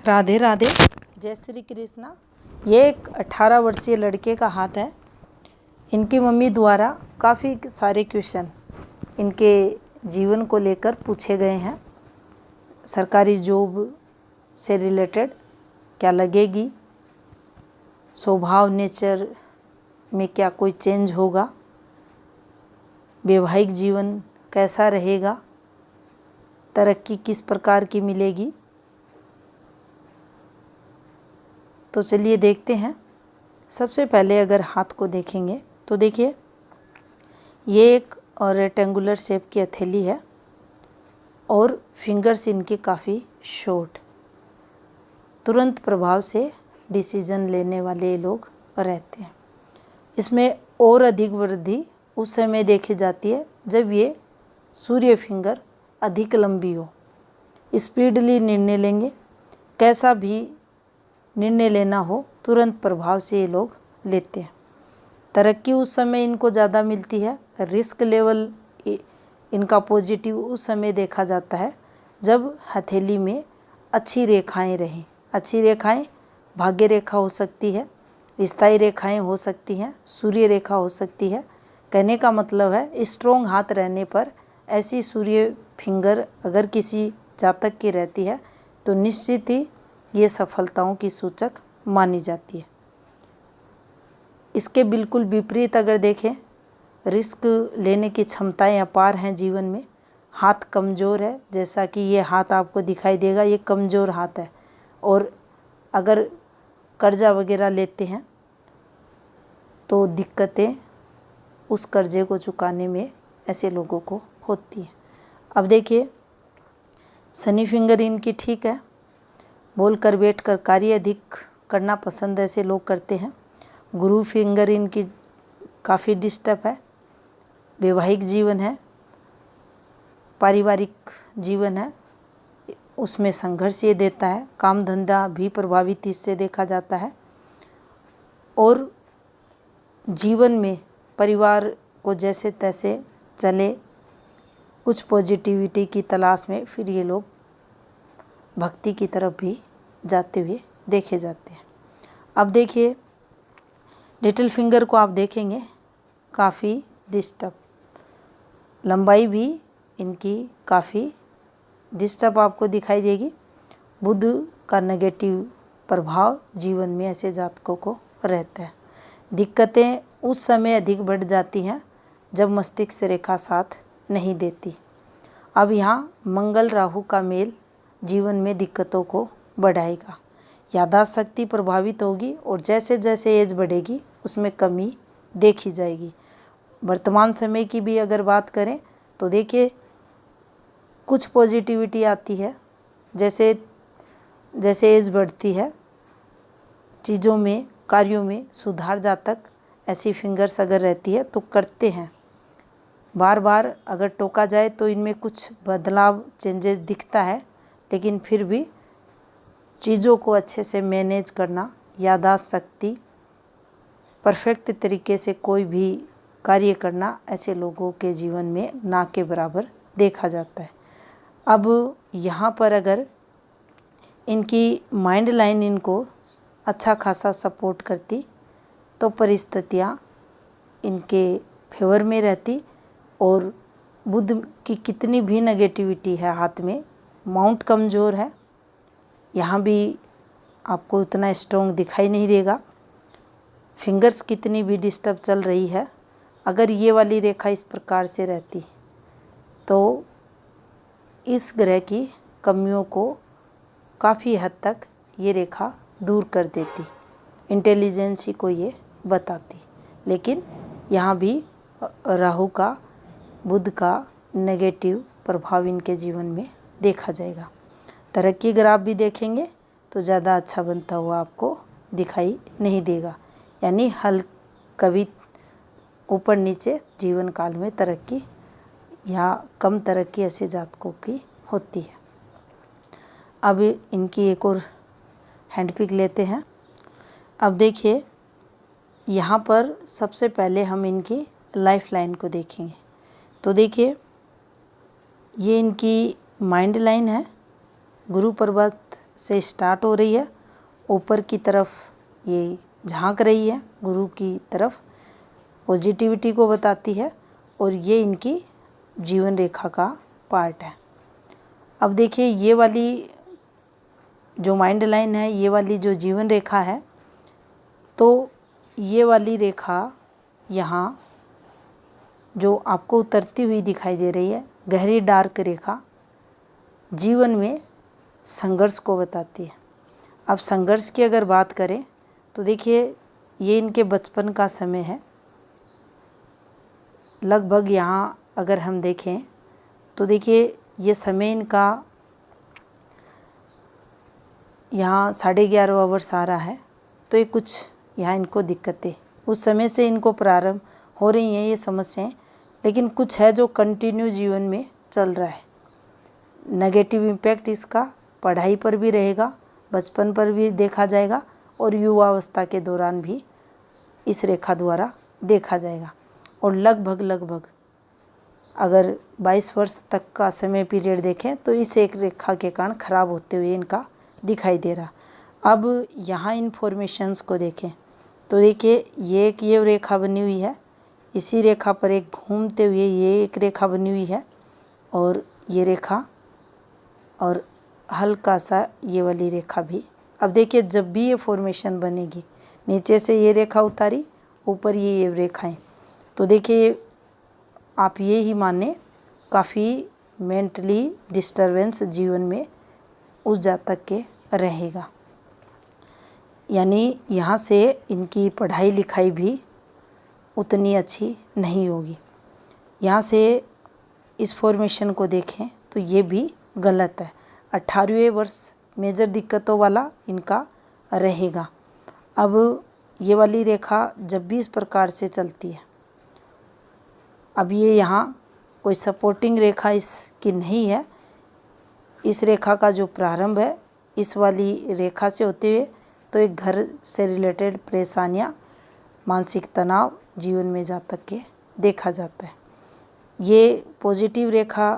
राधे राधे, जय श्री कृष्णा। ये एक 18 वर्षीय लड़के का हाथ है। इनकी मम्मी द्वारा काफ़ी सारे क्वेश्चन इनके जीवन को लेकर पूछे गए हैं। सरकारी जॉब से रिलेटेड क्या लगेगी, स्वभाव नेचर में क्या कोई चेंज होगा, वैवाहिक जीवन कैसा रहेगा, तरक्की किस प्रकार की मिलेगी। तो चलिए देखते हैं। सबसे पहले अगर हाथ को देखेंगे तो देखिए, ये एक रेक्टेंगुलर शेप की हथेली है और फिंगर्स इनके काफ़ी शॉर्ट। तुरंत प्रभाव से डिसीजन लेने वाले लोग रहते हैं। इसमें और अधिक वृद्धि उस समय देखी जाती है जब ये सूर्य फिंगर अधिक लंबी हो। स्पीडली निर्णय लेंगे, कैसा भी निर्णय लेना हो तुरंत प्रभाव से ये लोग लेते हैं। तरक्की उस समय इनको ज़्यादा मिलती है। रिस्क लेवल इनका पॉजिटिव उस समय देखा जाता है जब हथेली में अच्छी रेखाएं रहें। अच्छी रेखाएं भाग्य रेखा हो सकती है, स्थायी रेखाएं हो सकती हैं, सूर्य रेखा हो सकती है। कहने का मतलब है स्ट्रोंग हाथ रहने पर ऐसी सूर्य फिंगर अगर किसी जातक की रहती है तो निश्चित ही ये सफलताओं की सूचक मानी जाती है। इसके बिल्कुल विपरीत अगर देखें, रिस्क लेने की क्षमताएं अपार हैं जीवन में। हाथ कमज़ोर है, जैसा कि ये हाथ आपको दिखाई देगा, ये कमज़ोर हाथ है। और अगर कर्जा वगैरह लेते हैं तो दिक्कतें उस कर्जे को चुकाने में ऐसे लोगों को होती हैं। अब देखिए, शनि फिंगर इनकी ठीक है। बोलकर बैठकर कार्य अधिक करना पसंद ऐसे लोग करते हैं। गुरु फिंगर इनकी काफ़ी डिस्टर्ब है। वैवाहिक जीवन है, पारिवारिक जीवन है, उसमें संघर्ष ये देता है। काम धंधा भी प्रभावित इससे देखा जाता है। और जीवन में परिवार को जैसे तैसे चले, कुछ पॉजिटिविटी की तलाश में फिर ये लोग भक्ति की तरफ भी जाते हुए देखे जाते हैं। अब देखिए, लिटिल फिंगर को आप देखेंगे काफ़ी डिस्टर्ब, लंबाई भी इनकी काफ़ी डिस्टर्ब आपको दिखाई देगी। बुध का नेगेटिव प्रभाव जीवन में ऐसे जातकों को रहता है। दिक्कतें उस समय अधिक बढ़ जाती हैं जब मस्तिष्क रेखा साथ नहीं देती। अब यहाँ मंगल राहु का मेल जीवन में दिक्कतों को बढ़ाएगा। याददाश्त शक्ति प्रभावित होगी और जैसे जैसे एज बढ़ेगी उसमें कमी देखी जाएगी। वर्तमान समय की भी अगर बात करें तो देखिए, कुछ पॉजिटिविटी आती है। जैसे जैसे एज बढ़ती है, चीज़ों में, कार्यों में सुधार जातक ऐसी फिंगर्स अगर रहती है तो करते हैं। बार बार अगर टोका जाए तो इनमें कुछ बदलाव, चेंजेस दिखता है, लेकिन फिर भी चीज़ों को अच्छे से मैनेज करना, याददाश्त शक्ति, परफेक्ट तरीके से कोई भी कार्य करना ऐसे लोगों के जीवन में ना के बराबर देखा जाता है। अब यहाँ पर अगर इनकी माइंड लाइन इनको अच्छा खासा सपोर्ट करती तो परिस्थितियाँ इनके फेवर में रहती। और बुध की कितनी भी नेगेटिविटी है हाथ में, माउंट कमज़ोर है, यहाँ भी आपको उतना स्ट्रॉन्ग दिखाई नहीं देगा। फिंगर्स कितनी भी डिस्टर्ब चल रही है, अगर ये वाली रेखा इस प्रकार से रहती तो इस ग्रह की कमियों को काफ़ी हद तक ये रेखा दूर कर देती, इंटेलिजेंसी को ये बताती। लेकिन यहाँ भी राहु का, बुध का नेगेटिव प्रभाव इनके जीवन में देखा जाएगा। तरक्की अगर आप भी देखेंगे तो ज़्यादा अच्छा बनता हुआ आपको दिखाई नहीं देगा। यानी कभी ऊपर नीचे जीवन काल में तरक्की या कम तरक्की ऐसे जातकों की होती है। अब इनकी एक और हैंड पिक लेते हैं। अब देखिए, यहाँ पर सबसे पहले हम इनकी लाइफ लाइन को देखेंगे। तो देखिए, ये इनकी माइंड लाइन है। गुरु पर्वत से स्टार्ट हो रही है, ऊपर की तरफ ये झांक रही है, गुरु की तरफ पॉजिटिविटी को बताती है, और ये इनकी जीवन रेखा का पार्ट है। अब देखिए ये वाली जो माइंड लाइन है, ये वाली जो जीवन रेखा है, तो ये वाली रेखा यहाँ जो आपको उतरती हुई दिखाई दे रही है, गहरी डार्क रेखा, जीवन में संघर्ष को बताती है। अब संघर्ष की अगर बात करें तो देखिए ये इनके बचपन का समय है। लगभग यहाँ अगर हम देखें तो देखिए ये समय इनका यहाँ 11:30 वर्ष आ रहा है, तो ये कुछ यहाँ इनको दिक्कतें उस समय से इनको प्रारंभ हो रही हैं ये समस्याएं, लेकिन कुछ है जो कंटिन्यू जीवन में चल रहा है। नेगेटिव इम्पैक्ट इसका पढ़ाई पर भी रहेगा, बचपन पर भी देखा जाएगा, और युवावस्था के दौरान भी इस रेखा द्वारा देखा जाएगा। और लगभग अगर 22 वर्ष तक का समय पीरियड देखें तो इस एक रेखा के कारण खराब होते हुए इनका दिखाई दे रहा। अब यहाँ इन्फॉर्मेशंस को देखें तो देखिए ये रेखा बनी हुई है, इसी रेखा पर एक घूमते हुए ये एक रेखा बनी हुई है, और ये रेखा और हल्का सा ये वाली रेखा भी। अब देखिए जब भी ये फॉर्मेशन बनेगी, नीचे से ये रेखा उतारी, ऊपर ये रेखाएं, तो देखिए आप ये ही माने काफ़ी मेंटली डिस्टरबेंस जीवन में उस जातक के रहेगा। यानी यहाँ से इनकी पढ़ाई लिखाई भी उतनी अच्छी नहीं होगी। यहाँ से इस फॉर्मेशन को देखें तो ये भी गलत है। 18वें वर्ष मेजर दिक्कतों वाला इनका रहेगा। अब ये वाली रेखा जब भी इस प्रकार से चलती है, अब ये यहाँ कोई सपोर्टिंग रेखा इसकी नहीं है। इस रेखा का जो प्रारंभ है इस वाली रेखा से होते हुए, तो एक घर से रिलेटेड परेशानियाँ, मानसिक तनाव जीवन में जातक के देखा जाता है। ये पॉजिटिव रेखा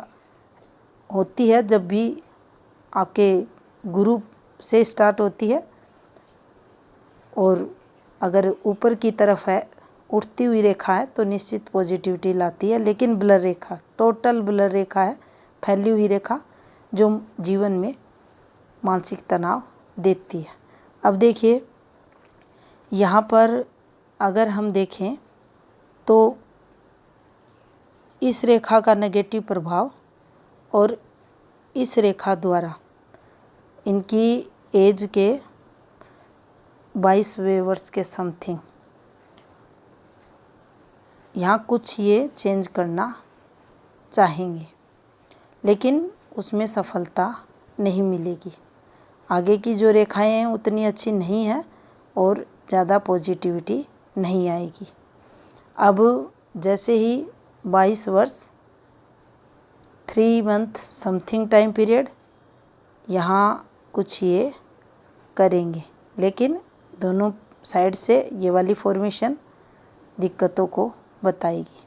होती है जब भी आपके गुरु से स्टार्ट होती है, और अगर ऊपर की तरफ है, उठती हुई रेखा है, तो निश्चित पॉजिटिविटी लाती है। लेकिन ब्लर रेखा, टोटल ब्लर रेखा है, फैली हुई रेखा, जो जीवन में मानसिक तनाव देती है। अब देखिए यहाँ पर अगर हम देखें तो इस रेखा का नेगेटिव प्रभाव, और इस रेखा द्वारा इनकी एज के 22वें वर्ष के समथिंग यहाँ कुछ ये चेंज करना चाहेंगे, लेकिन उसमें सफलता नहीं मिलेगी। आगे की जो रेखाएं हैं उतनी अच्छी नहीं है, और ज़्यादा पॉजिटिविटी नहीं आएगी। अब जैसे ही 22 वर्ष 3 मंथ समथिंग टाइम पीरियड यहाँ कुछ ये करेंगे, लेकिन दोनों साइड से ये वाली फॉर्मेशन दिक्कतों को बताएगी।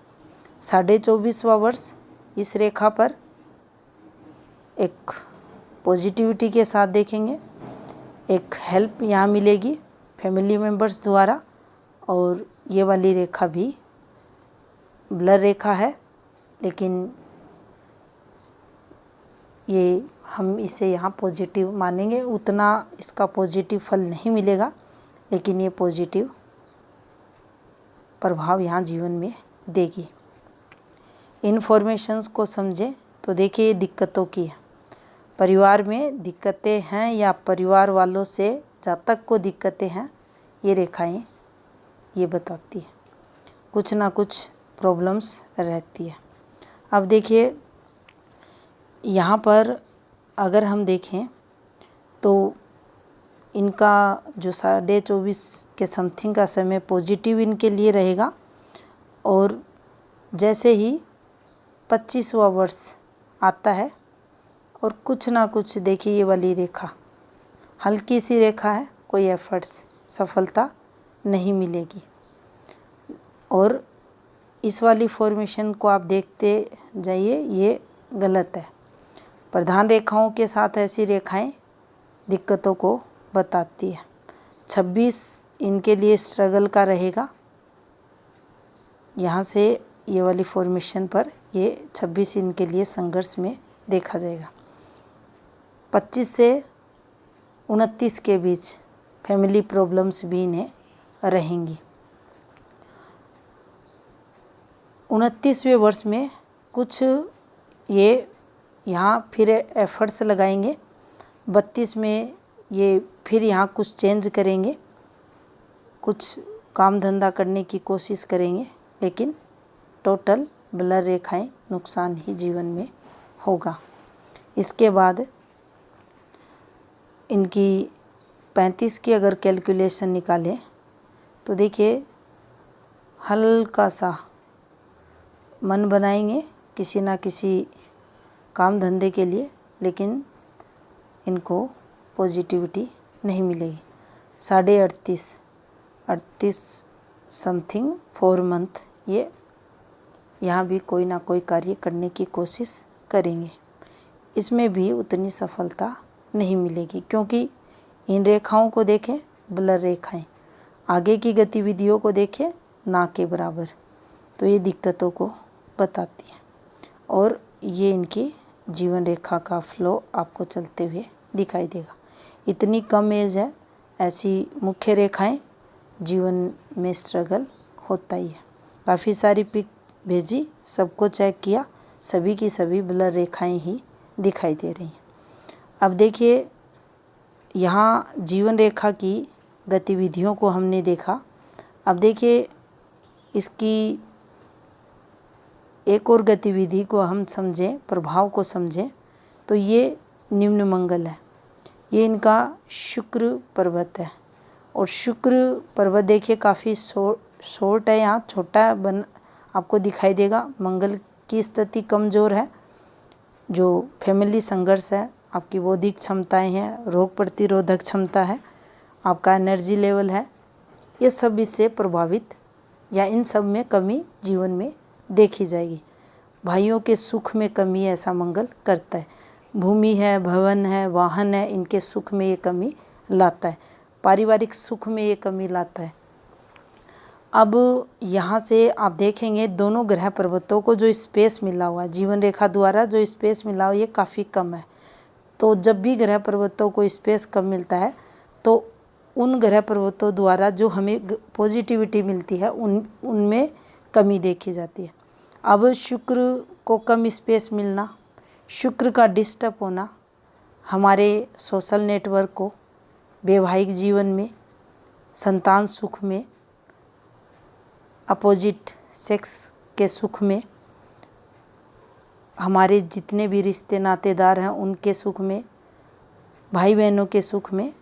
24.5वां वर्ष इस रेखा पर एक पॉजिटिविटी के साथ देखेंगे, एक हेल्प यहाँ मिलेगी फैमिली मेम्बर्स द्वारा, और ये वाली रेखा भी ब्लर रेखा है, लेकिन ये हम इसे यहाँ पॉजिटिव मानेंगे। उतना इसका पॉजिटिव फल नहीं मिलेगा, लेकिन ये पॉजिटिव प्रभाव यहाँ जीवन में देगी। इन्फॉर्मेशंस को समझें तो देखिए ये दिक्कतों की है। परिवार में दिक्कतें हैं या परिवार वालों से जातक को दिक्कतें हैं, ये रेखाएं ये बताती है, कुछ ना कुछ प्रॉब्लम्स रहती है। अब देखिए यहाँ पर अगर हम देखें तो इनका जो 24.5 के समथिंग का समय पॉजिटिव इनके लिए रहेगा, और जैसे ही 25वां वर्ष आता है और कुछ ना कुछ देखिए ये वाली रेखा हल्की सी रेखा है, कोई एफर्ट्स सफलता नहीं मिलेगी। और इस वाली फॉर्मेशन को आप देखते जाइए, ये गलत है। प्रधान रेखाओं के साथ ऐसी रेखाएं दिक्कतों को बताती है। 26 इनके लिए स्ट्रगल का रहेगा। यहाँ से ये वाली फॉर्मेशन पर ये 26 इनके लिए संघर्ष में देखा जाएगा। 25 से 29 के बीच फैमिली प्रॉब्लम्स भी इन्हें रहेंगी। 29वें वर्ष में कुछ ये यहाँ फिर एफर्ट्स लगाएंगे। 32 में ये फिर यहाँ कुछ चेंज करेंगे, कुछ काम धंधा करने की कोशिश करेंगे, लेकिन टोटल ब्लर रेखाएं नुकसान ही जीवन में होगा। इसके बाद इनकी 35 की अगर कैलकुलेशन निकालें तो देखिए हल्का सा मन बनाएंगे किसी ना किसी काम धंधे के लिए, लेकिन इनको पॉजिटिविटी नहीं मिलेगी। 38 समथिंग 4 मंथ ये यहाँ भी कोई ना कोई कार्य करने की कोशिश करेंगे। इसमें भी उतनी सफलता नहीं मिलेगी, क्योंकि इन रेखाओं को देखें ब्लर रेखाएं, आगे की गतिविधियों को देखें ना के बराबर, तो ये दिक्कतों को बताती है। और ये इनकी जीवन रेखा का फ्लो आपको चलते हुए दिखाई देगा। इतनी कम एज है, ऐसी मुख्य रेखाएं जीवन में स्ट्रगल होता ही है। काफ़ी सारी पिक भेजी, सबको चेक किया, सभी की सभी ब्लर रेखाएं ही दिखाई दे रही हैं। अब देखिए यहाँ जीवन रेखा की गतिविधियों को हमने देखा। अब देखिए इसकी एक और गतिविधि को हम समझें, प्रभाव को समझें, तो ये निम्न मंगल है। ये इनका शुक्र पर्वत है, और शुक्र पर्वत देखिए काफ़ी शॉर्ट है, यहाँ छोटा बन आपको दिखाई देगा। मंगल की स्थिति कमज़ोर है, जो फैमिली संघर्ष है, आपकी बौद्धिक क्षमताएं हैं, रोग प्रतिरोधक क्षमता है, आपका एनर्जी लेवल है, ये सब इससे प्रभावित या इन सब में कमी जीवन में देखी जाएगी। भाइयों के सुख में कमी ऐसा मंगल करता है। भूमि है, भवन है, वाहन है, इनके सुख में ये कमी लाता है। पारिवारिक सुख में ये कमी लाता है। अब यहाँ से आप देखेंगे दोनों ग्रह पर्वतों को जो स्पेस मिला हुआ है, जीवन रेखा द्वारा जो स्पेस मिला हुआ, ये काफ़ी कम है। तो जब भी ग्रह पर्वतों को स्पेस कम मिलता है, तो उन ग्रह पर्वतों द्वारा जो हमें पॉजिटिविटी मिलती है उनमें कमी देखी जाती है। अब शुक्र को कम स्पेस मिलना, शुक्र का डिस्टर्ब होना हमारे सोशल नेटवर्क को, वैवाहिक जीवन में, संतान सुख में, अपोजिट सेक्स के सुख में, हमारे जितने भी रिश्ते नातेदार हैं उनके सुख में, भाई बहनों के सुख में,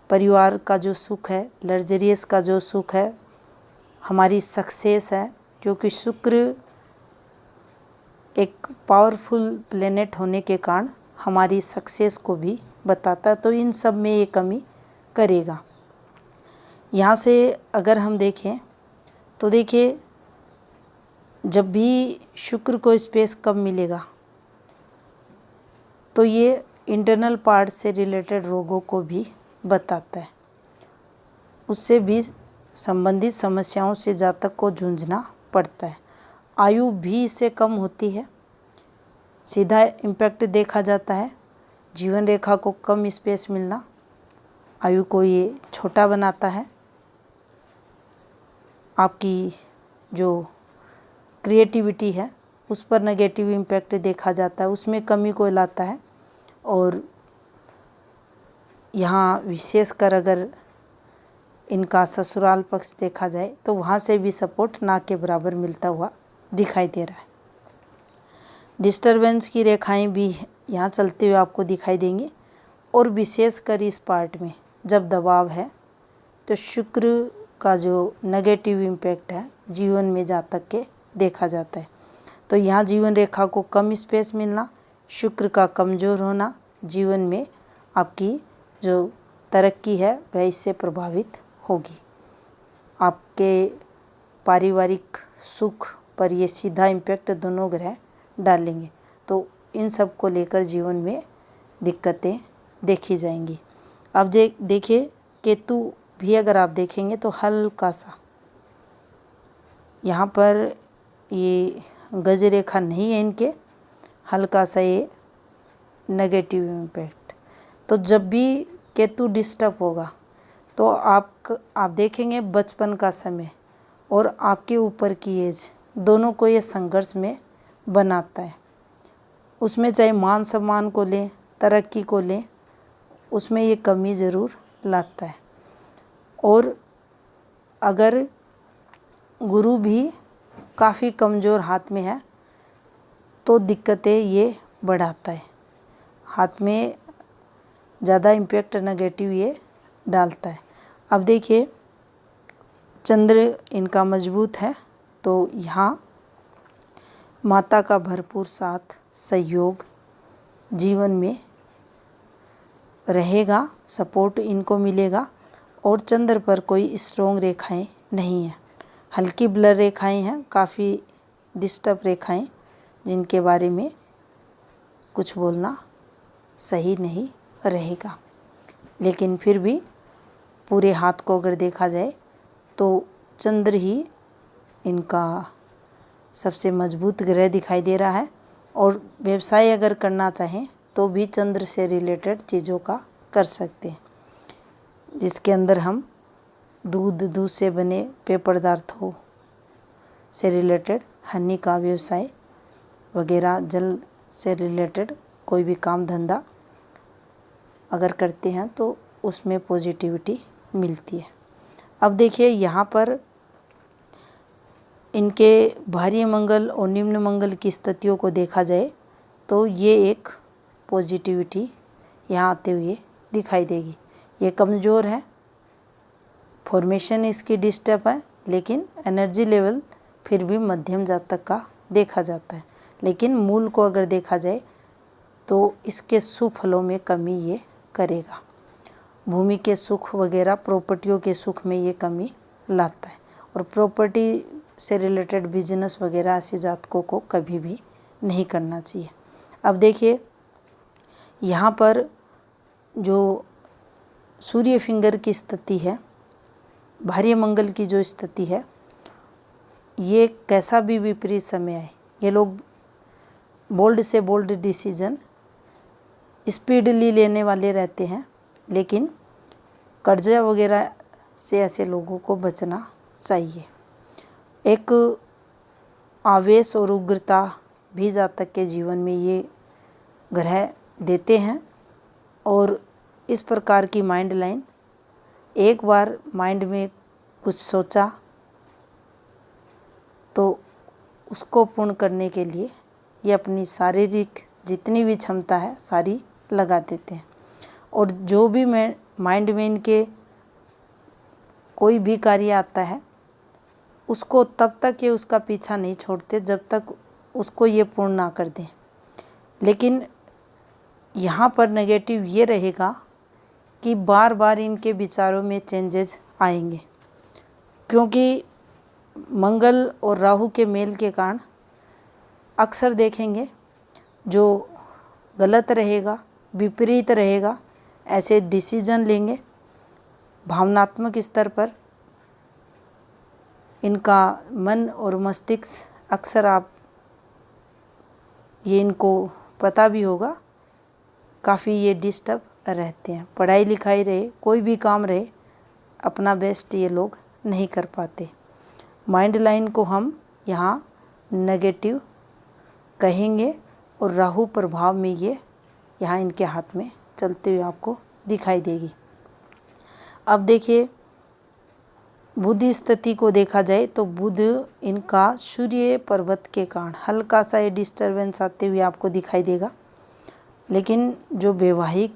परिवार का जो सुख है, लग्जरियस का जो सुख है, हमारी सक्सेस है, क्योंकि शुक्र एक पावरफुल प्लेनेट होने के कारण हमारी सक्सेस को भी बताता है। तो इन सब में ये कमी करेगा। यहाँ से अगर हम देखें तो देखिए जब भी शुक्र को स्पेस कम मिलेगा तो ये इंटरनल पार्ट से रिलेटेड रोगों को भी बताता है, उससे भी संबंधित समस्याओं से जातक को जूझना पड़ता है। आयु भी इससे कम होती है, सीधा इम्पैक्ट देखा जाता है। जीवन रेखा को कम स्पेस मिलना आयु को ये छोटा बनाता है। आपकी जो क्रिएटिविटी है उस पर नेगेटिव इम्पैक्ट देखा जाता है, उसमें कमी को लाता है। और यहाँ विशेषकर अगर इनका ससुराल पक्ष देखा जाए तो वहाँ से भी सपोर्ट ना के बराबर मिलता हुआ दिखाई दे रहा है। डिस्टरबेंस की रेखाएं भी यहाँ चलते हुए आपको दिखाई देंगी। और विशेषकर इस पार्ट में जब दबाव है तो शुक्र का जो नेगेटिव इम्पैक्ट है जीवन में जातक के देखा जाता है। तो यहाँ जीवन रेखा को कम स्पेस मिलना, शुक्र का कमज़ोर होना, जीवन में आपकी जो तरक्की है वह इससे प्रभावित होगी। आपके पारिवारिक सुख पर ये सीधा इम्पैक्ट दोनों ग्रह डालेंगे। तो इन सब को लेकर जीवन में दिक्कतें देखी जाएंगी। अब देखिए केतु भी अगर आप देखेंगे तो हल्का सा यहाँ पर ये गज रेखा नहीं है इनके, हल्का सा ये नेगेटिव इम्पैक्ट। तो जब भी केतु डिस्टर्ब होगा तो आप देखेंगे बचपन का समय और आपके ऊपर की एज दोनों को ये संघर्ष में बनाता है। उसमें चाहे मान सम्मान को लें, तरक्की को लें, उसमें ये कमी ज़रूर लाता है। और अगर गुरु भी काफ़ी कमज़ोर हाथ में है तो दिक्कतें ये बढ़ाता है, हाथ में ज़्यादा इम्पैक्ट नेगेटिव ये डालता है। अब देखिए चंद्र इनका मजबूत है तो यहाँ माता का भरपूर साथ सहयोग जीवन में रहेगा, सपोर्ट इनको मिलेगा। और चंद्र पर कोई स्ट्रॉन्ग रेखाएं नहीं हैं, हल्की ब्लर रेखाएं हैं, काफ़ी डिस्टर्ब रेखाएं, जिनके बारे में कुछ बोलना सही नहीं रहेगा। लेकिन फिर भी पूरे हाथ को अगर देखा जाए तो चंद्र ही इनका सबसे मजबूत ग्रह दिखाई दे रहा है। और व्यवसाय अगर करना चाहें तो भी चंद्र से रिलेटेड चीज़ों का कर सकते हैं, जिसके अंदर हम दूध से बने पेय पदार्थों से रिलेटेड, हनी का व्यवसाय वगैरह, जल से रिलेटेड कोई भी काम धंधा अगर करते हैं तो उसमें पॉजिटिविटी मिलती है। अब देखिए यहाँ पर इनके भारी मंगल और निम्न मंगल की स्थितियों को देखा जाए तो ये एक पॉजिटिविटी यहाँ आते हुए दिखाई देगी। ये कमज़ोर है, फॉर्मेशन इसकी डिस्टर्ब है, लेकिन एनर्जी लेवल फिर भी मध्यम जातक का देखा जाता है। लेकिन मूल को अगर देखा जाए तो इसके सुफलों में कमी ये करेगा, भूमि के सुख वगैरह, प्रॉपर्टियों के सुख में ये कमी लाता है। और प्रॉपर्टी से रिलेटेड बिजनेस वगैरह ऐसे जातकों को कभी भी नहीं करना चाहिए। अब देखिए यहाँ पर जो सूर्य फिंगर की स्थिति है, भारी मंगल की जो स्थिति है, ये कैसा भी विपरीत समय आए, ये लोग बोल्ड से बोल्ड डिसीजन स्पीडली लेने वाले रहते हैं। लेकिन कर्जा वगैरह से ऐसे लोगों को बचना चाहिए। एक आवेश और उग्रता भी जातक के जीवन में ये ग्रह देते हैं। और इस प्रकार की माइंड लाइन, एक बार माइंड में कुछ सोचा तो उसको पूर्ण करने के लिए ये अपनी शारीरिक जितनी भी क्षमता है सारी लगा देते हैं। और जो भी माइंड में इनके कोई भी कार्य आता है उसको तब तक ये उसका पीछा नहीं छोड़ते जब तक उसको ये पूर्ण ना कर दें। लेकिन यहाँ पर नेगेटिव ये रहेगा कि बार बार इनके विचारों में चेंजेस आएंगे, क्योंकि मंगल और राहु के मेल के कारण अक्सर देखेंगे जो गलत रहेगा, विपरीत रहेगा, ऐसे डिसीजन लेंगे। भावनात्मक स्तर पर इनका मन और मस्तिष्क अक्सर ये इनको पता भी होगा, काफ़ी ये डिस्टर्ब रहते हैं। पढ़ाई लिखाई रहे, कोई भी काम रहे, अपना बेस्ट ये लोग नहीं कर पाते। माइंड लाइन को हम यहाँ नेगेटिव कहेंगे और राहु प्रभाव में ये यहाँ इनके हाथ में चलते हुए आपको दिखाई देगी। अब देखिए बुध स्थिति को देखा जाए तो बुध इनका सूर्य पर्वत के कारण हल्का सा ये डिस्टर्बेंस आते हुए आपको दिखाई देगा। लेकिन जो वैवाहिक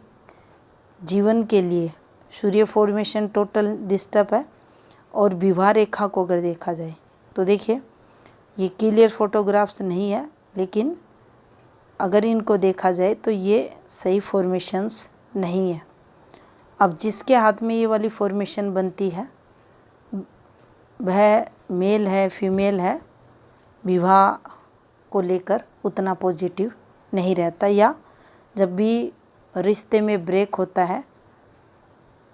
जीवन के लिए सूर्य फॉर्मेशन टोटल डिस्टर्ब है। और विवाह रेखा को अगर देखा जाए तो देखिए ये क्लियर फोटोग्राफ्स नहीं है, लेकिन अगर इनको देखा जाए तो ये सही फॉर्मेशंस नहीं है। अब जिसके हाथ में ये वाली फॉर्मेशन बनती है वह मेल है फीमेल है, विवाह को लेकर उतना पॉजिटिव नहीं रहता, या जब भी रिश्ते में ब्रेक होता है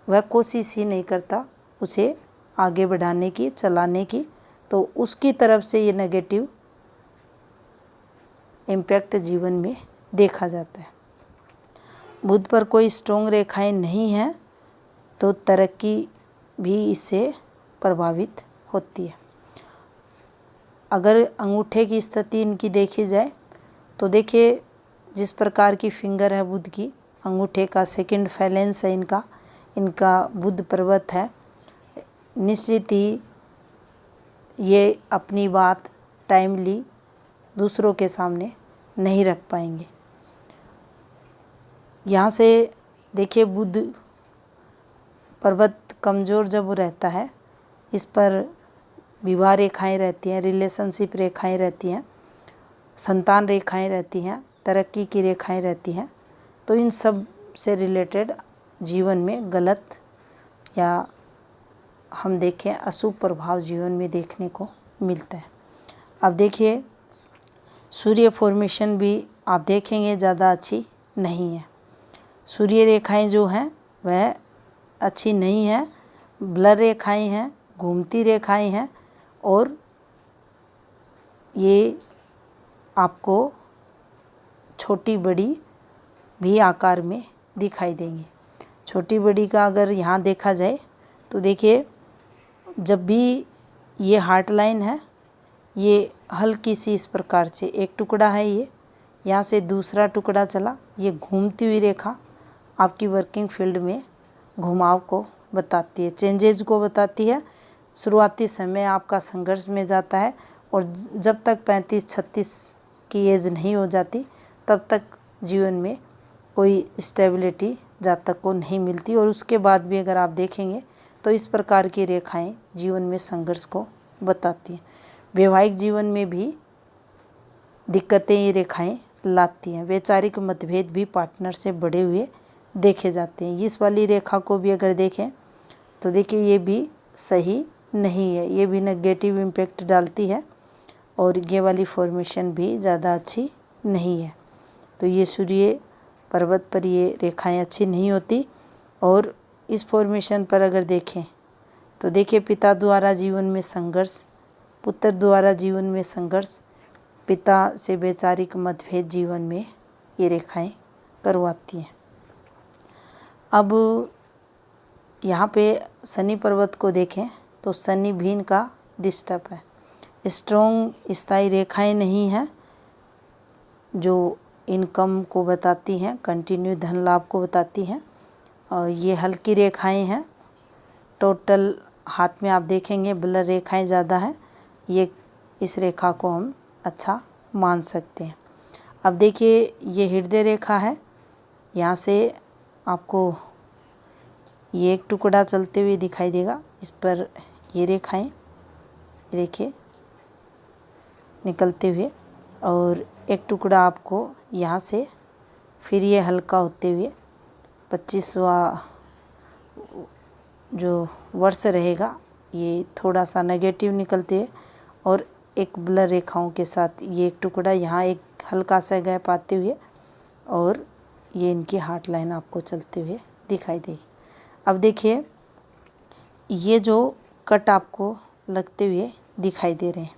वह कोशिश ही नहीं करता उसे आगे बढ़ाने की, चलाने की, तो उसकी तरफ से ये नेगेटिव इम्पैक्ट जीवन में देखा जाता है। बुध पर कोई स्ट्रॉन्ग रेखाएं नहीं हैं तो तरक्की भी इससे प्रभावित होती है। अगर अंगूठे की स्थिति इनकी देखी जाए तो देखिए जिस प्रकार की फिंगर है बुध की, अंगूठे का सेकंड फैलेंस है इनका बुध पर्वत है, निश्चित ही ये अपनी बात टाइमली दूसरों के सामने नहीं रख पाएंगे। यहाँ से देखिए बुध पर्वत कमज़ोर जब रहता है, इस पर विवाह रेखाएं रहती हैं, रिलेशनशिप रेखाएं रहती हैं, संतान रेखाएं रहती हैं, तरक्की की रेखाएं रहती हैं, तो इन सब से रिलेटेड जीवन में गलत या हम देखें अशुभ प्रभाव जीवन में देखने को मिलता है। अब देखिए सूर्य फॉर्मेशन भी आप देखेंगे ज़्यादा अच्छी नहीं है। सूर्य रेखाएं जो हैं वह अच्छी नहीं है, ब्लर रेखाएं हैं, घूमती रेखाएं हैं और ये आपको छोटी बड़ी भी आकार में दिखाई देंगी। छोटी बड़ी का अगर यहाँ देखा जाए तो देखिए जब भी ये हार्ट लाइन है, ये हल्की सी इस प्रकार से एक टुकड़ा है, ये यहाँ से दूसरा टुकड़ा चला, ये घूमती हुई रेखा आपकी वर्किंग फील्ड में घुमाव को बताती है, चेंजेज को बताती है। शुरुआती समय आपका संघर्ष में जाता है और जब तक 35-36 की एज नहीं हो जाती तब तक जीवन में कोई स्टेबिलिटी जातक को नहीं मिलती और उसके बाद भी अगर आप देखेंगे तो इस प्रकार की रेखाएं जीवन में संघर्ष को बताती हैं। वैवाहिक जीवन में भी दिक्कतें ये रेखाएं लाती हैं। वैचारिक मतभेद भी पार्टनर से बढ़े हुए देखे जाते हैं। इस वाली रेखा को भी अगर देखें तो देखिए ये भी सही नहीं है, ये भी नेगेटिव इम्पैक्ट डालती है और ये वाली फॉर्मेशन भी ज़्यादा अच्छी नहीं है। तो ये सूर्य पर्वत पर ये रेखाएं अच्छी नहीं होती और इस फॉर्मेशन पर अगर देखें तो देखिए पिता द्वारा जीवन में संघर्ष, पुत्र द्वारा जीवन में संघर्ष, पिता से वैचारिक मतभेद जीवन में ये रेखाएं करवाती हैं। अब यहाँ पे शनि पर्वत को देखें तो शनि भी इनका डिस्टर्ब है, स्ट्रॉन्ग स्थायी रेखाएं नहीं हैं जो इनकम को बताती हैं, कंटिन्यू धन लाभ को बताती हैं और ये हल्की रेखाएं हैं। टोटल हाथ में आप देखेंगे ब्लर रेखाएं ज़्यादा हैं, ये इस रेखा को हम अच्छा मान सकते हैं। अब देखिए ये हृदय रेखा है, यहाँ से आपको ये एक टुकड़ा चलते हुए दिखाई देगा, इस पर ये रेखाएं देखिए निकलते हुए और एक टुकड़ा आपको यहाँ से फिर ये हल्का होते हुए 25वां जो वर्ष रहेगा ये थोड़ा सा नेगेटिव निकलते हुए और एक ब्लर रेखाओं के साथ ये एक टुकड़ा यहाँ एक हल्का सा गैप आते हुए और ये इनकी हार्ट लाइन आपको चलते हुए दिखाई देगी। अब देखिए ये जो कट आपको लगते हुए दिखाई दे रहे हैं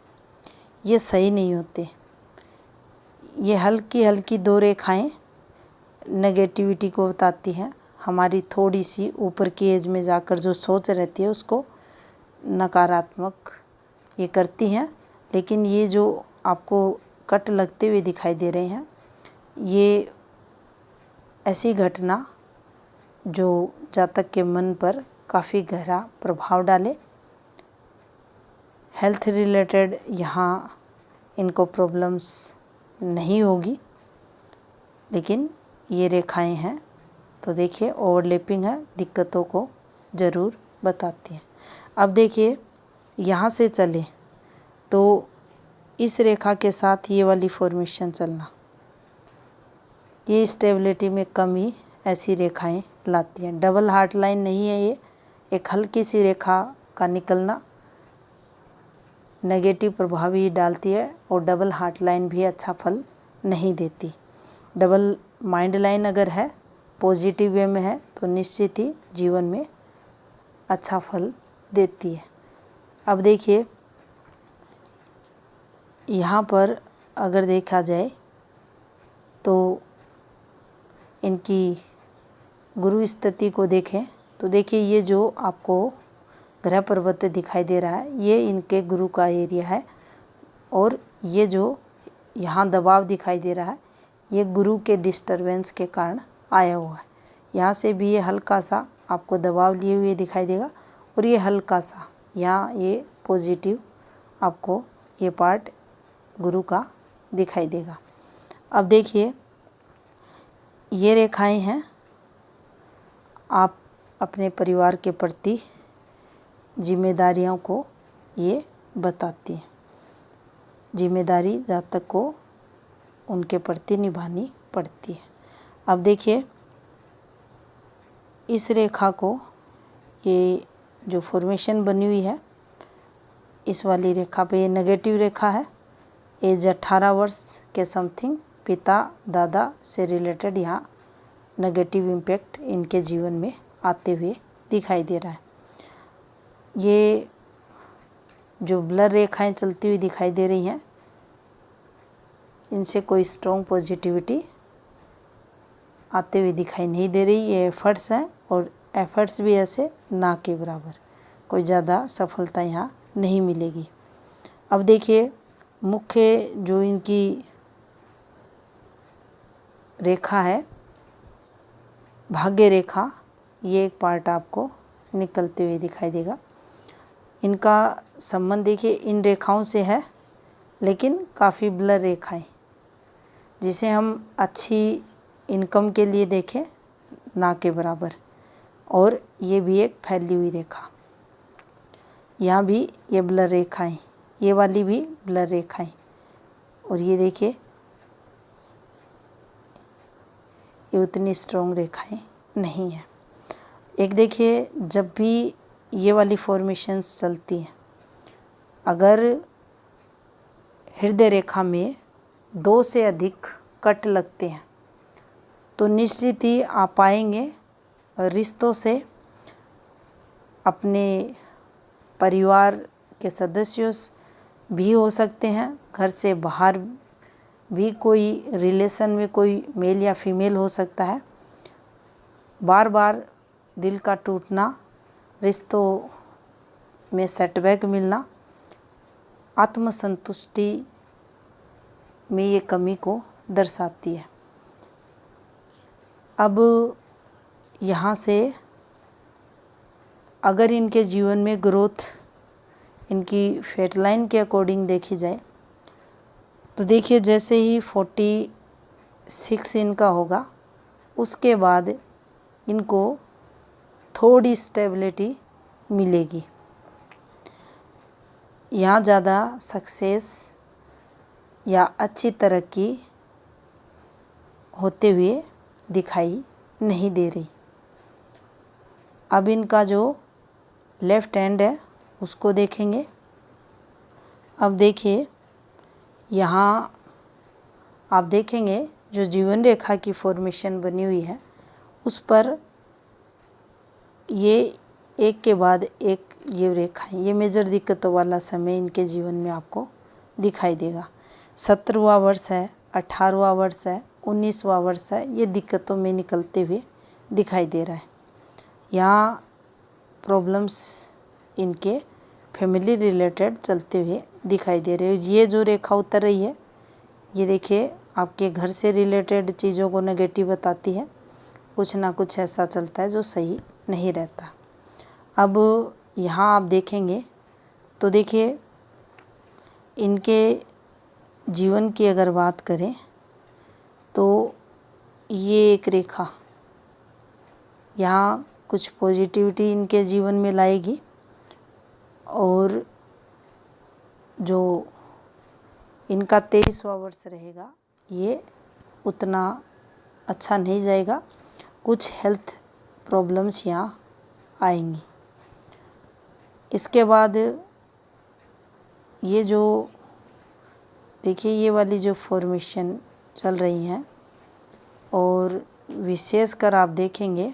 ये सही नहीं होते। ये हल्की हल्की दो रेखाएं नेगेटिविटी को बताती हैं, हमारी थोड़ी सी ऊपर की एज में जाकर जो सोच रहती है उसको नकारात्मक ये करती हैं। लेकिन ये जो आपको कट लगते हुए दिखाई दे रहे हैं ये ऐसी घटना जो जातक के मन पर काफ़ी गहरा प्रभाव डाले। हेल्थ रिलेटेड यहाँ इनको प्रॉब्लम्स नहीं होगी, लेकिन ये रेखाएं हैं तो देखिए ओवरलैपिंग है, दिक्कतों को ज़रूर बताती हैं। अब देखिए यहाँ से चले तो इस रेखा के साथ ये वाली फॉर्मेशन चलना, ये स्टेबिलिटी में कमी ऐसी रेखाएं लाती हैं। डबल हार्ट लाइन नहीं है, ये एक हल्की सी रेखा का निकलना नेगेटिव प्रभाव ही डालती है और डबल हार्ट लाइन भी अच्छा फल नहीं देती। डबल माइंड लाइन अगर है पॉजिटिव वे में है तो निश्चित ही जीवन में अच्छा फल देती है। अब देखिए यहाँ पर अगर देखा जाए तो इनकी गुरु स्थिति को देखें तो देखिए ये जो आपको ग्रह पर्वत दिखाई दे रहा है ये इनके गुरु का एरिया है, और ये जो यहाँ दबाव दिखाई दे रहा है ये गुरु के डिस्टरबेंस के कारण आया हुआ है। यहाँ से भी ये हल्का सा आपको दबाव लिए हुए दिखाई देगा, और ये हल्का सा यहाँ ये पॉजिटिव आपको ये पार्ट गुरु का दिखाई देगा। अब देखिए ये रेखाएं हैं आप अपने परिवार के प्रति जिम्मेदारियों को ये बताती हैं। जिम्मेदारी जातक को उनके प्रति निभानी पड़ती है। अब देखिए इस रेखा को, ये जो फॉर्मेशन बनी हुई है इस वाली रेखा पे ये नेगेटिव रेखा है। एज 18 वर्ष के समथिंग पिता दादा से रिलेटेड यहाँ नेगेटिव इम्पैक्ट इनके जीवन में आते हुए दिखाई दे रहा है। ये जो ब्लर रेखाएं चलती हुई दिखाई दे रही हैं इनसे कोई स्ट्रॉन्ग पॉजिटिविटी आते हुए दिखाई नहीं दे रही। ये एफर्ट्स हैं, और एफर्ट्स भी ऐसे ना के बराबर, कोई ज़्यादा सफलता यहाँ नहीं मिलेगी। अब देखिए मुख्य जो इनकी रेखा है भाग्य रेखा, ये एक पार्ट आपको निकलते हुए दिखाई देगा। इनका संबंध देखिए इन रेखाओं से है, लेकिन काफ़ी ब्लर रेखाएं, जिसे हम अच्छी इनकम के लिए देखें ना के बराबर। और ये भी एक फैली हुई रेखा, यहाँ भी ये ब्लर रेखाएं, ये वाली भी ब्लर रेखाएं, और ये देखिए ये उतनी स्ट्रॉन्ग रेखाएं नहीं है। एक देखिए जब भी ये वाली फॉर्मेशंस चलती हैं, अगर हृदय रेखा में 2 से अधिक कट लगते हैं तो निश्चित ही आप पाएंगे रिश्तों से, अपने परिवार के सदस्यों भी हो सकते हैं, घर से बाहर भी कोई रिलेशन में कोई मेल या फीमेल हो सकता है। बार बार दिल का टूटना, रिश्तों में सेटबैक मिलना, आत्मसंतुष्टि में ये कमी को दर्शाती है। अब यहाँ से अगर इनके जीवन में ग्रोथ इनकी फेट लाइन के अकॉर्डिंग देखी जाए तो देखिए जैसे ही 46 इनका होगा उसके बाद इनको थोड़ी स्टेबिलिटी मिलेगी। यहाँ ज़्यादा सक्सेस या अच्छी तरक्की होते हुए दिखाई नहीं दे रही। अब इनका जो लेफ्ट हैंड है उसको देखेंगे। अब देखिए यहाँ आप देखेंगे जो जीवन रेखा की फॉर्मेशन बनी हुई है उस पर ये एक के बाद एक ये रेखाएं, ये मेजर दिक्कतों वाला समय इनके जीवन में आपको दिखाई देगा। 17वां वर्ष है, 18वां वर्ष है, 19वां वर्ष है, ये दिक्कतों में निकलते हुए दिखाई दे रहा है। यहाँ प्रॉब्लम्स इनके फैमिली रिलेटेड चलते हुए दिखाई दे रहे हो। ये जो रेखा उतर रही है ये देखिए आपके घर से रिलेटेड चीज़ों को नेगेटिव बताती है। कुछ ना कुछ ऐसा चलता है जो सही नहीं रहता। अब यहाँ आप देखेंगे तो देखिए इनके जीवन की अगर बात करें तो ये एक रेखा यहाँ कुछ पॉजिटिविटी इनके जीवन में लाएगी, और जो इनका 23वां वर्ष रहेगा ये उतना अच्छा नहीं जाएगा। कुछ हेल्थ प्रॉब्लम्स यहाँ आएंगी। इसके बाद ये जो देखिए ये वाली जो फॉर्मेशन चल रही हैं और विशेषकर आप देखेंगे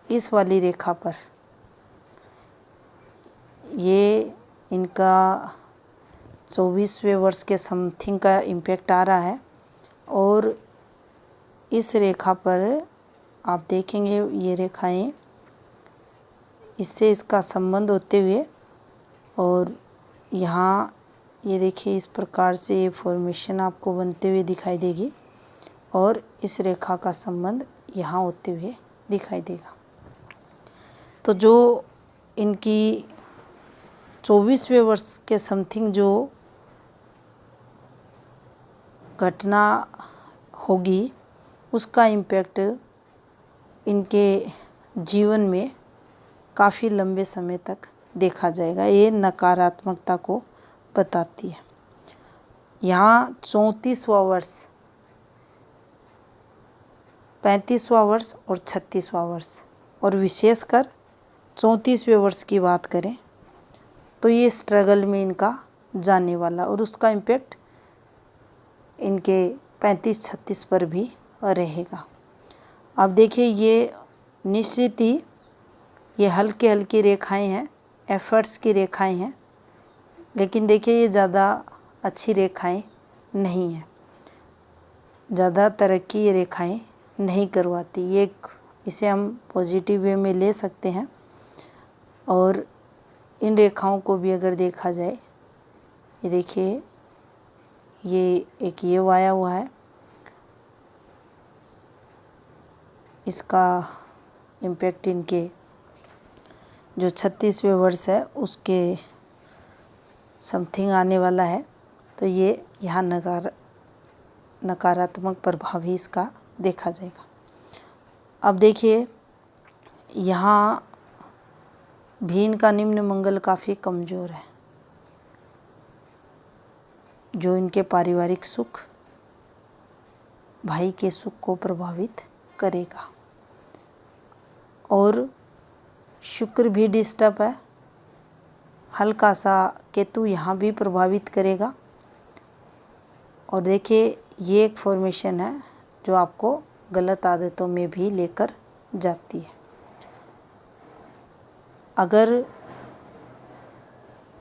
इस वाली रेखा पर, ये इनका 24वें वर्ष के समथिंग का इम्पैक्ट आ रहा है। और इस रेखा पर आप देखेंगे ये रेखाएं, इससे इसका संबंध होते हुए, और यहाँ ये देखिए इस प्रकार से ये फॉर्मेशन आपको बनते हुए दिखाई देगी और इस रेखा का संबंध यहाँ होते हुए दिखाई देगा। तो जो इनकी 24वें वर्ष के समथिंग जो घटना होगी उसका इम्पैक्ट इनके जीवन में काफ़ी लंबे समय तक देखा जाएगा। ये नकारात्मकता को बताती है। यहाँ 34वां वर्ष, 35वां वर्ष और 36वां वर्ष, और विशेषकर 34वें वर्ष की बात करें तो ये स्ट्रगल में इनका जाने वाला, और उसका इम्पैक्ट इनके 35-36 पर भी रहेगा। अब देखिए ये निश्चित ही ये हल्की हल्की रेखाएं हैं, एफर्ट्स की रेखाएं हैं, लेकिन देखिए ये ज़्यादा अच्छी रेखाएं नहीं हैं, ज़्यादा तरक्की ये रेखाएं नहीं करवाती। ये इसे हम पॉजिटिव वे में ले सकते हैं। और इन रेखाओं को भी अगर देखा जाए, ये देखिए ये एक ये वाया हुआ है, इसका इम्पैक्ट इनके जो 36वें वर्ष है उसके समथिंग आने वाला है। तो ये यहाँ नकारात्मक प्रभाव ही इसका देखा जाएगा। अब देखिए यहाँ भी इनका निम्न मंगल काफ़ी कमज़ोर है, जो इनके पारिवारिक सुख, भाई के सुख को प्रभावित करेगा। और शुक्र भी डिस्टर्ब है, हल्का सा केतु यहाँ भी प्रभावित करेगा। और देखिए ये एक फॉर्मेशन है जो आपको गलत आदतों में भी लेकर जाती है। अगर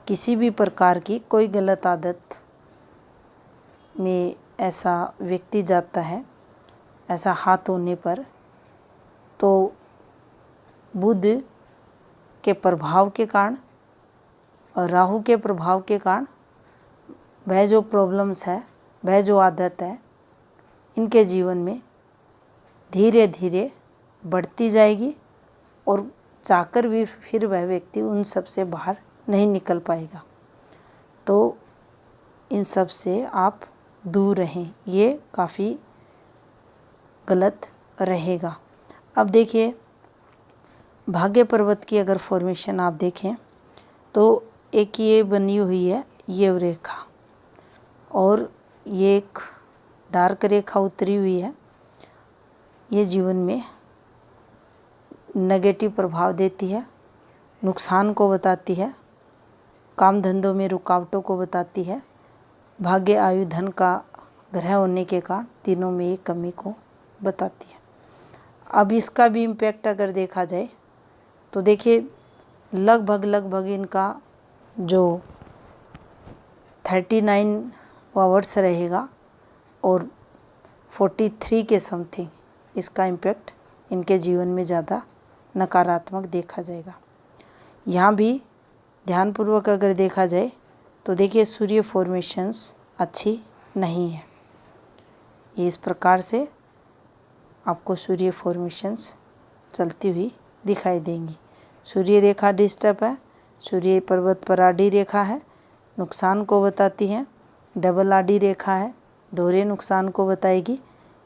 किसी भी प्रकार की कोई गलत आदत में ऐसा व्यक्ति जाता है, ऐसा हाथ होने पर, तो बुध के प्रभाव के कारण और राहु के प्रभाव के कारण वह जो प्रॉब्लम्स है, वह जो आदत है, इनके जीवन में धीरे धीरे बढ़ती जाएगी और चाहकर भी फिर वह व्यक्ति उन सब से बाहर नहीं निकल पाएगा। तो इन सब से आप दूर रहें, ये काफ़ी गलत रहेगा। अब देखिए भाग्य पर्वत की अगर फॉर्मेशन आप देखें तो एक ये बनी हुई है ये रेखा, और ये एक डार्क रेखा उतरी हुई है। ये जीवन में नेगेटिव प्रभाव देती है, नुकसान को बताती है, काम धंधों में रुकावटों को बताती है, भाग्य आयु धन का ग्रह होने के कारण तीनों में एक कमी को बताती है। अब इसका भी इम्पैक्ट अगर देखा जाए तो देखिए लगभग इनका जो 39वां वर्ष रहेगा और 43 के समथिंग इसका इम्पैक्ट इनके जीवन में ज़्यादा नकारात्मक देखा जाएगा। यहाँ भी ध्यानपूर्वक अगर देखा जाए तो देखिए सूर्य फॉर्मेशंस अच्छी नहीं है। ये इस प्रकार से आपको सूर्य फॉर्मेशंस चलती हुई दिखाई देंगी। सूर्य रेखा डिस्टर्ब है, सूर्य पर्वत पर आड़ी रेखा है, नुकसान को बताती है, डबल आड़ी रेखा है, दोहरे नुकसान को बताएगी।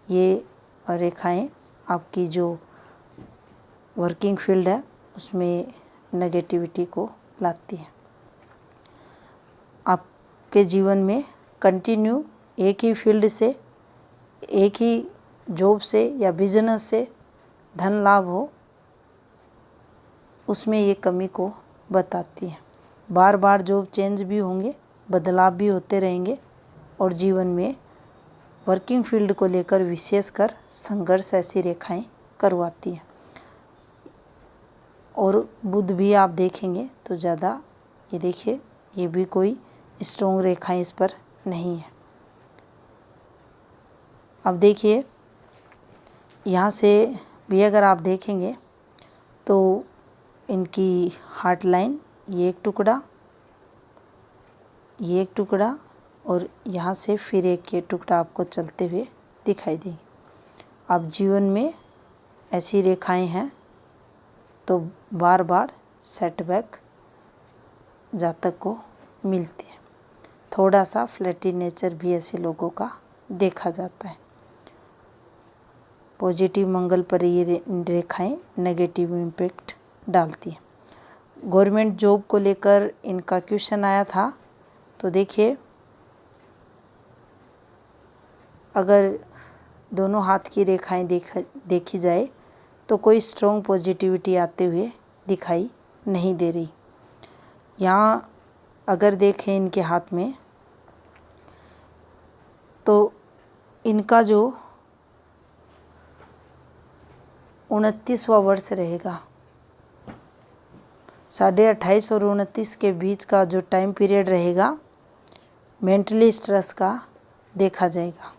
ये रेखाएं आपकी जो वर्किंग फील्ड है उसमें नेगेटिविटी को लाती है। आपके जीवन में कंटिन्यू एक ही फील्ड से, एक ही जॉब से या बिजनेस से धन लाभ हो, उसमें ये कमी को बताती है। बार बार जॉब चेंज भी होंगे, बदलाव भी होते रहेंगे और जीवन में वर्किंग फील्ड को लेकर विशेषकर संघर्ष ऐसी रेखाएं करवाती है। और बुध भी आप देखेंगे तो ज़्यादा, ये देखिए, ये भी कोई स्ट्रॉन्ग रेखाएं इस पर नहीं है। अब देखिए, यहाँ से भी अगर आप देखेंगे तो इनकी हार्ट लाइन, ये एक टुकड़ा, ये एक टुकड़ा, और यहाँ से फिर एक ये टुकड़ा आपको चलते हुए दिखाई देंगे। अब जीवन में ऐसी रेखाएं हैं तो बार बार सेटबैक जातक को मिलती है। थोड़ा सा फ्लैटी नेचर भी ऐसे लोगों का देखा जाता है। पॉजिटिव मंगल पर ये रेखाएं नेगेटिव इम्पैक्ट डालती हैं। गवर्नमेंट जॉब को लेकर इनका क्वेश्चन आया था, तो देखिए, अगर दोनों हाथ की रेखाएं देखी जाए तो कोई स्ट्रॉन्ग पॉजिटिविटी आते हुए दिखाई नहीं दे रही। यहाँ अगर देखें इनके हाथ में, तो इनका जो 29वां वर्ष रहेगा, 28.5 और 29 के बीच का जो टाइम पीरियड रहेगा, मेंटली स्ट्रेस का देखा जाएगा।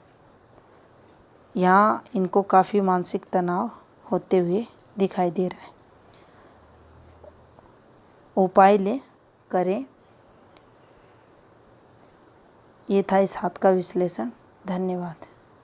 यहाँ इनको काफ़ी मानसिक तनाव होते हुए दिखाई दे रहा है। उपाय करें। ये था इस हाथ का विश्लेषण। धन्यवाद।